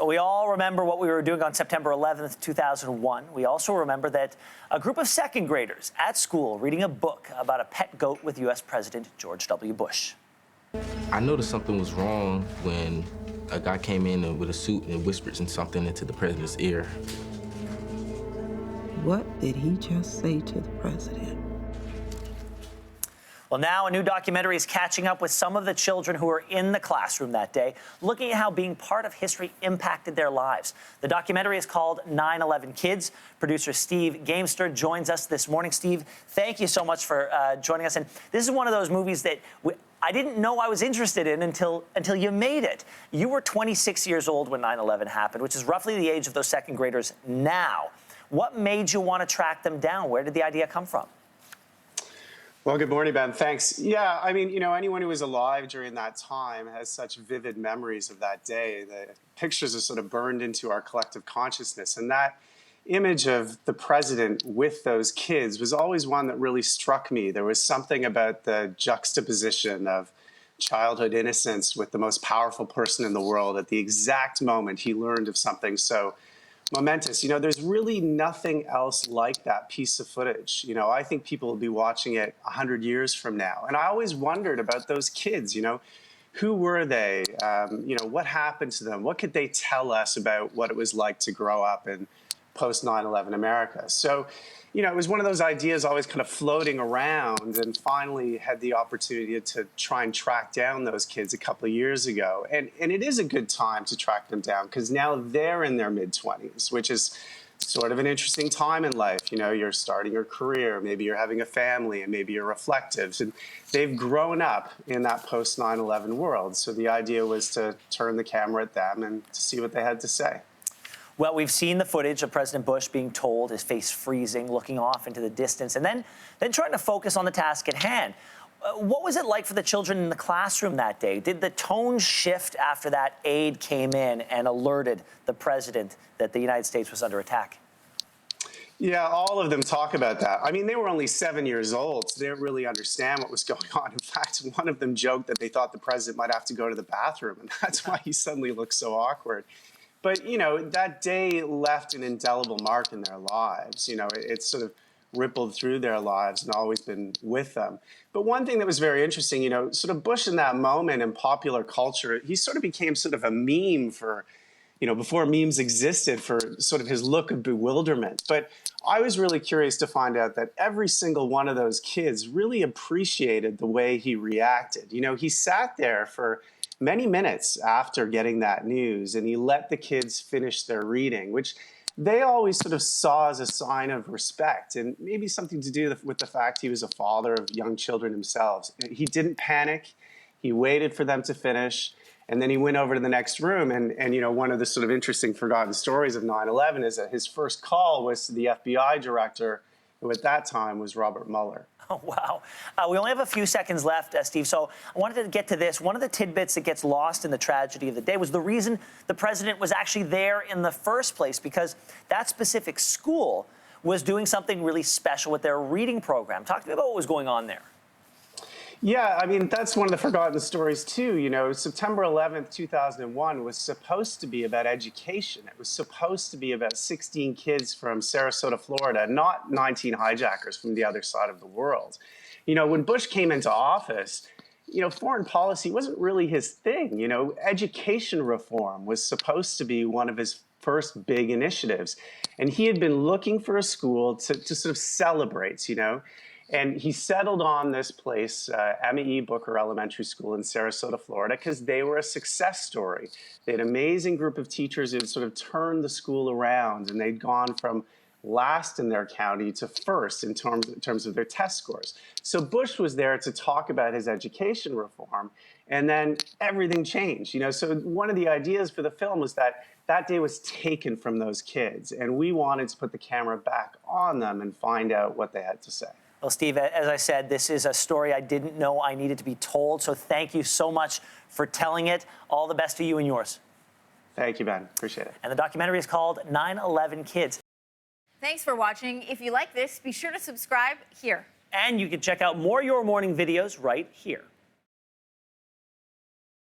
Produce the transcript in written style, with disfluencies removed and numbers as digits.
We all remember what we were doing on September 11th, 2001. We also remember that a group of second graders at school reading a book about a pet goat with U.S. President George W. Bush. I noticed something was wrong when a guy came in with a suit and whispered something into the president's ear. What did he just say to the president? Well, now a new documentary is catching up with some of the children who were in the classroom that day, looking at how being part of history impacted their lives. The documentary is called 9/11 Kids. Producer Steve Gamester joins us this morning. Steve, thank you so much for joining us. And this is one of those movies that I didn't know I was interested in until you made it. You were 26 years old when 9/11 happened, which is roughly the age of those second graders now. What made you want to track them down? Where did the idea come from? Well, good morning, Ben. Thanks. Yeah, I mean, anyone who was alive during that time has such vivid memories of that day. The pictures are sort of burned into our collective consciousness. And that image of the president with those kids was always one that really struck me. There was something about the juxtaposition of childhood innocence with the most powerful person in the world at the exact moment he learned of something so momentous. There's really nothing else like that piece of footage. I think people will be watching it 100 years from now. And I always wondered about those kids, who were they? What happened to them? What could they tell us about what it was like to grow up in post 9/11 America? So, it was one of those ideas always kind of floating around, and finally had the opportunity to try and track down those kids a couple of years ago. And it is a good time to track them down because now they're in their mid-20s, which is sort of an interesting time in life. You're starting your career, maybe you're having a family, and maybe you're reflective. And they've grown up in that post 9/11 world. So the idea was to turn the camera at them and to see what they had to say. Well, we've seen the footage of President Bush being told, his face freezing, looking off into the distance, and then trying to focus on the task at hand. What was it like for the children in the classroom that day? Did the tone shift after that aide came in and alerted the president that the United States was under attack? Yeah, all of them talk about that. I mean, they were only 7 years old, so they didn't really understand what was going on. In fact, one of them joked that they thought the president might have to go to the bathroom, and that's why he suddenly looked so awkward. But, that day left an indelible mark in their lives. It's sort of rippled through their lives and always been with them. But one thing that was very interesting, sort of Bush in that moment in popular culture, he sort of became sort of a meme for, before memes existed, for sort of his look of bewilderment. But I was really curious to find out that every single one of those kids really appreciated the way he reacted. He sat there for many minutes after getting that news, and he let the kids finish their reading, which they always sort of saw as a sign of respect, and maybe something to do with the fact he was a father of young children himself. He didn't panic. He waited for them to finish, and then he went over to the next room. And one of the sort of interesting forgotten stories of 9/11 is that his first call was to the FBI director, who at that time was Robert Mueller. Oh, wow. We only have a few seconds left, Steve, so I wanted to get to this. One of the tidbits that gets lost in the tragedy of the day was the reason the president was actually there in the first place, because that specific school was doing something really special with their reading program. Talk to me about what was going on there. Yeah, I mean, that's one of the forgotten stories, too. September 11th, 2001 was supposed to be about education. It was supposed to be about 16 kids from Sarasota, Florida, not 19 hijackers from the other side of the world. When Bush came into office, foreign policy wasn't really his thing. Education reform was supposed to be one of his first big initiatives. And he had been looking for a school to sort of celebrate, And he settled on this place, Emma E. Booker Elementary School in Sarasota, Florida, because they were a success story. They had an amazing group of teachers who had sort of turned the school around, and they'd gone from last in their county to first in terms of their test scores. So Bush was there to talk about his education reform, and then everything changed. So one of the ideas for the film was that that day was taken from those kids, and we wanted to put the camera back on them and find out what they had to say. Well, Steve, as I said, this is a story I didn't know I needed to be told, so thank you so much for telling it. All the best to you and yours. Thank you, Ben. Appreciate it. And the documentary is called 9/11 Kids. Thanks for watching. If you like this, be sure to subscribe here. And you can check out more Your Morning videos right here.